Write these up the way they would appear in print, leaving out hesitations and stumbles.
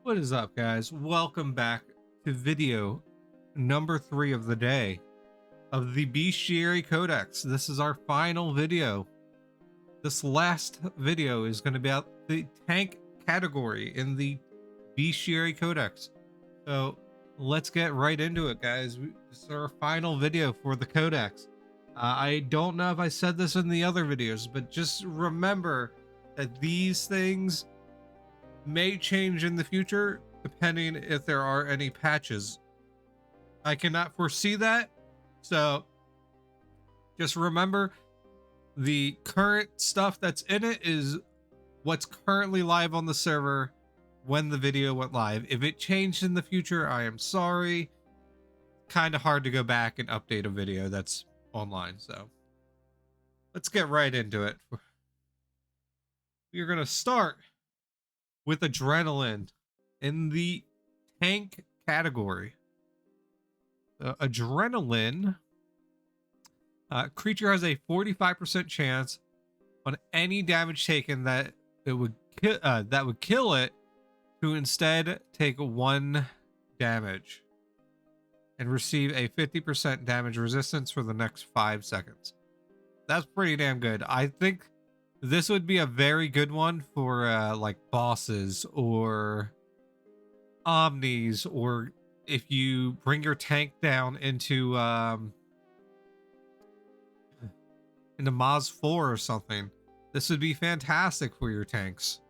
What is up, guys? Welcome back to video number 3 of the day of the Bestiary Codex. This is our final video. This last video is going to be about the tank category in the Bestiary Codex. So let's get right into it, guys. This is our final video for the Codex. I don't know if I said this in the other videos, but just remember that these things may change in the future depending if there are any patches. I cannot foresee that, so just remember the current stuff that's in it is what's currently live on the server when the video went live. If it changed in the future, I am sorry. Kind of hard to go back and update a video that's online, so let's get right into it. We're gonna start with adrenaline in the tank category. Adrenaline creature has a 45% chance on any damage taken that it would kill it to instead take 1 damage and receive a 50% damage resistance for the next 5 seconds. That's pretty damn good. I think this would be a very good one for like bosses or omnis, or if you bring your tank down into Maz 4 or something. This would be fantastic for your tanks,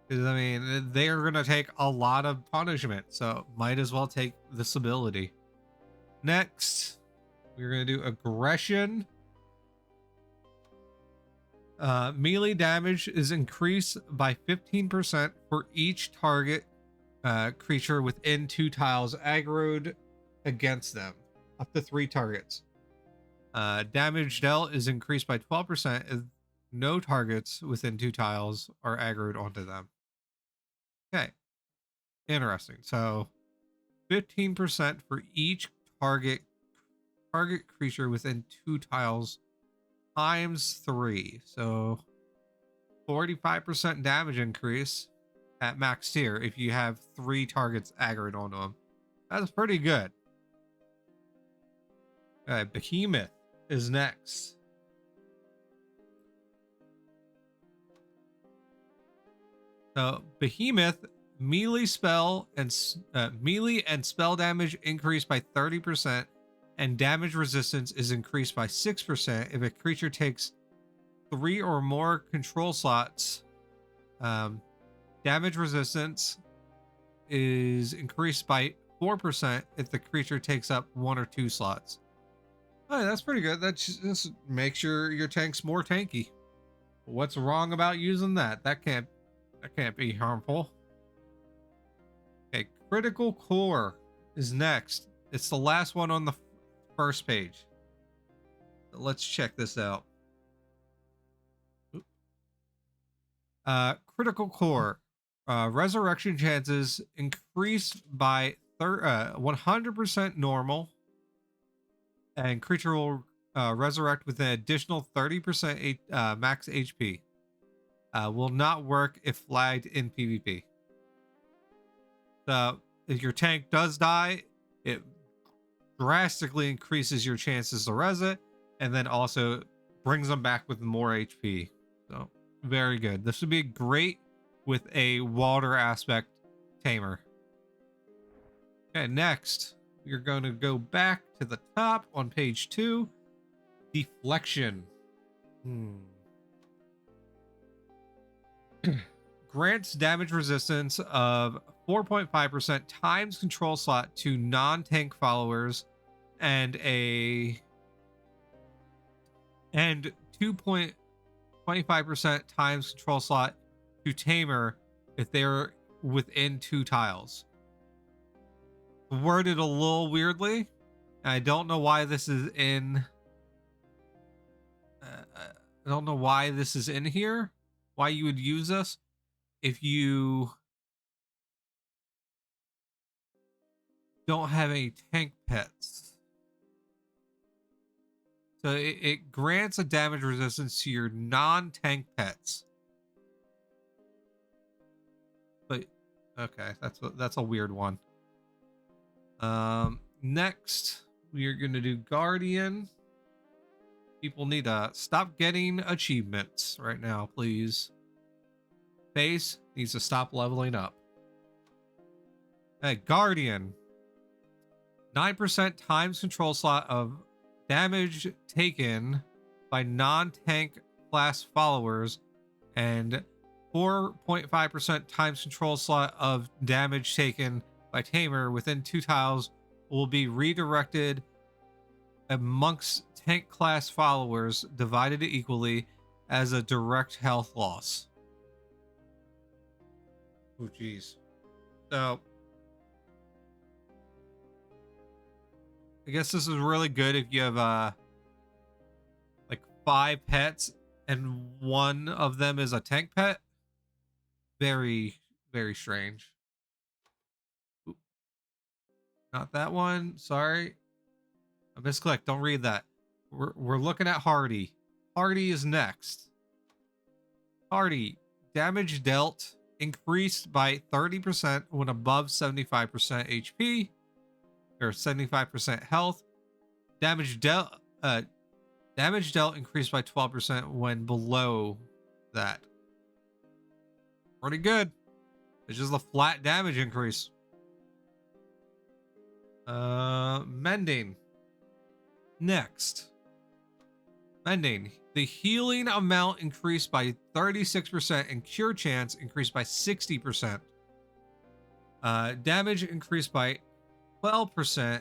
because I mean they are going to take a lot of punishment, so might as well take this ability. Next, we're going to do aggression. Melee damage is increased by 15% for each target creature within 2 tiles aggroed against them, up to 3 targets. Damage dealt is increased by 12% if no targets within 2 tiles are aggroed onto them. Okay, interesting. So 15% for each target creature within 2 tiles times 3, so 45% damage increase at max tier if you have 3 targets aggroed onto them. That's pretty good. Behemoth is next. So Behemoth melee and spell damage increased by 30%, and damage resistance is increased by 6% if a creature takes 3 or more control slots. Damage resistance is increased by 4% if the creature takes up 1 or 2 slots. Oh, that's pretty good. That just makes your tanks more tanky. What's wrong about using that? That can't be harmful. Okay, critical core is next. It's the last one on the first page. Let's check this out. Critical core. Resurrection chances increase by 100% normal, and creature will resurrect with an additional 30% max HP. Will not work if flagged in PvP. So if your tank does die, it drastically increases your chances to res it, and then also brings them back with more HP. So very good. This would be great with a water aspect tamer. Okay, next we're going to go back to the top on page 2. Deflection. Grants damage resistance of 4.5% times control slot to non-tank followers, and 2.25% times control slot to tamer if they're within 2 tiles. Worded a little weirdly. I don't know why this is in. I don't know why this is in here. Why you would use this if you don't have any tank pets. So it grants a damage resistance to your non-tank pets, but Okay, that's a weird one. Next we are gonna do Guardian. People need to stop getting achievements right now, please. Base needs to stop leveling up. Hey, Guardian. 9% times control slot of damage taken by non-tank class followers and 4.5% times control slot of damage taken by tamer within 2 tiles will be redirected amongst tank class followers, divided equally as a direct health loss. Oh geez. So I guess this is really good if you have like 5 pets and one of them is a tank pet. Very, very strange. Oop, not that one. Sorry. I misclicked. Don't read that. We're looking at Hardy. Hardy is next. Hardy, damage dealt increased by 30% when above 75% HP or 75% health. Damage dealt increased by 12% when below that. Pretty good. It's just a flat damage increase. Mending. Next. Mending. The healing amount increased by 36% and cure chance increased by 60%. Damage increased by 12%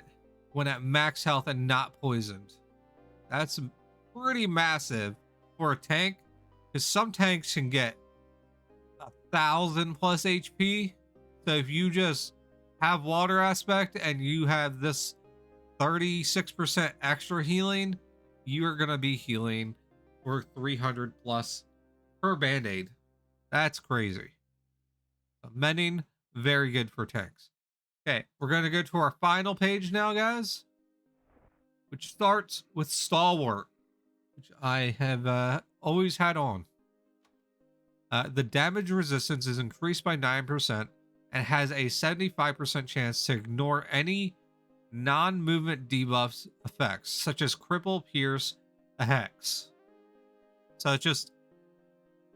when at max health and not poisoned. That's pretty massive for a tank, because some tanks can get 1,000 plus HP. So if you just have water aspect and you have this 36% extra healing, you're gonna be healing for 300 plus per band-aid. That's crazy. So mending, very good for tanks. Okay, we're gonna go to our final page now, guys, which starts with Stalwart, which I have always had on. The damage resistance is increased by 9% and has a 75% chance to ignore any non-movement debuffs effects, such as cripple, pierce, a hex. So it's just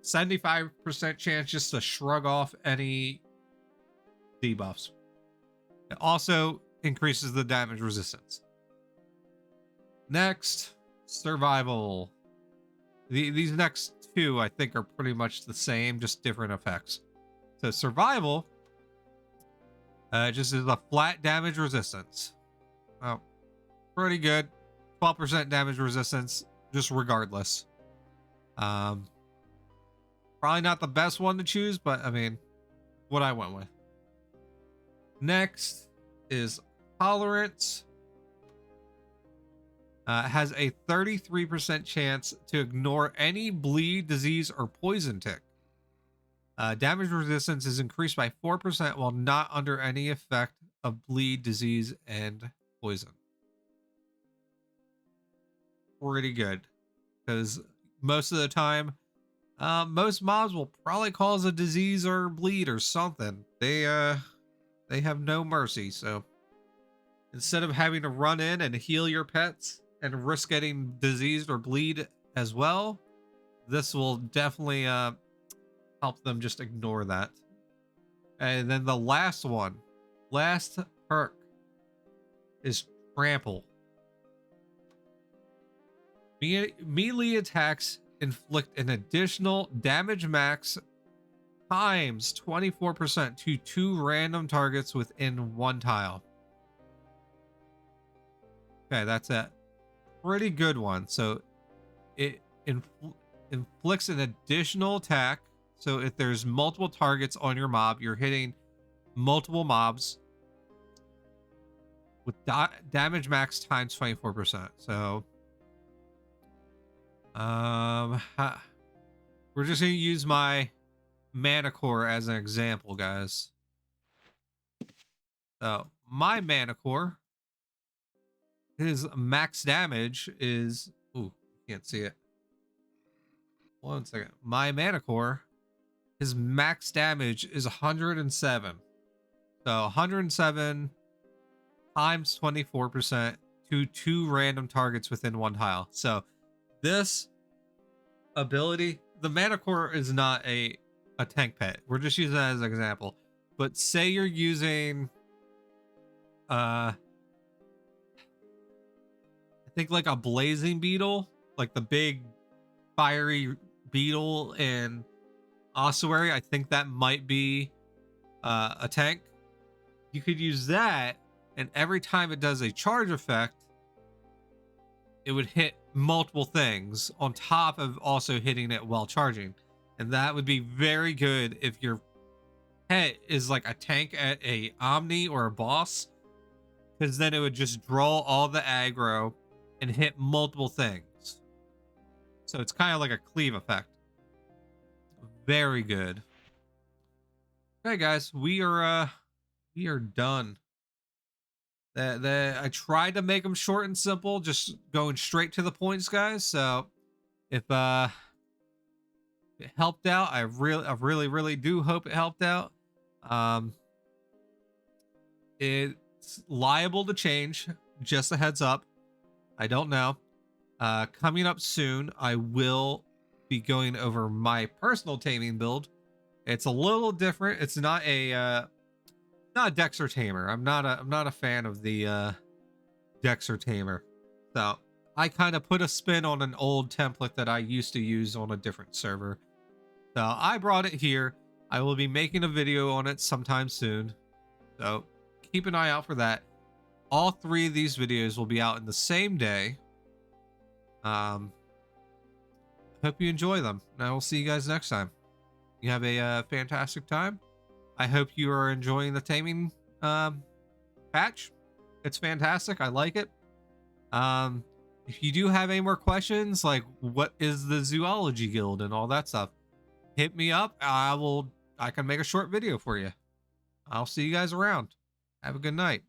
75% chance just to shrug off any debuffs. It also increases the damage resistance. Next, survival. These next two I think are pretty much the same, just different effects. So survival just is a flat damage resistance. Oh, pretty good. 12% damage resistance, just regardless. Probably not the best one to choose, but I mean, what I went with. Next is tolerance. Has a 33% chance to ignore any bleed, disease, or poison tick. Damage resistance is increased by 4% while not under any effect of bleed, disease, and poison. Pretty good, because most of the time, most mobs will probably cause a disease or bleed or something. They have no mercy. So instead of having to run in and heal your pets and risk getting diseased or bleed as well, this will definitely help them just ignore that. And then the last one, last perk, is trample. Melee attacks inflict an additional damage max times 24% to 2 random targets within 1 tile. Okay, that's a pretty good one. So it inflicts an additional attack. So if there's multiple targets on your mob, you're hitting multiple mobs with damage max times 24%. So we're just gonna use my mana core as an example, guys. So my mana core, his max damage is, ooh, can't see it. 1 second. My mana core, his max damage is 107. So 107 times 24% to 2 random targets within 1 tile. So this ability, the mana core is not a tank pet. We're just using that as an example. But say you're using I think like a blazing beetle, like the big fiery beetle in ossuary. I think that might be a tank. You could use that, and every time it does a charge effect, it would hit multiple things on top of also hitting it while charging. And that would be very good if your pet is like a tank at a Omni or a boss, because then it would just draw all the aggro and hit multiple things. So it's kind of like a cleave effect. Very good. Okay, guys, we are done. I tried to make them short and simple, just going straight to the points, guys. So if it helped out, I really do hope it helped out. It's liable to change. Just a heads up. I don't know. Coming up soon, I will be going over my personal taming build. It's a little different. It's not a Dexter tamer. I'm not a fan of the Dexter tamer. So I kind of put a spin on an old template that I used to use on a different server. So I brought it here. I will be making a video on it sometime soon. So keep an eye out for that. All 3 of these videos will be out in the same day. Hope you enjoy them. And I will see you guys next time. You have a fantastic time. I hope you are enjoying the taming patch. It's fantastic. I like it. If you do have any more questions, like what is the zoology guild and all that stuff, hit me up. I can make a short video for you. I'll see you guys around. Have a good night.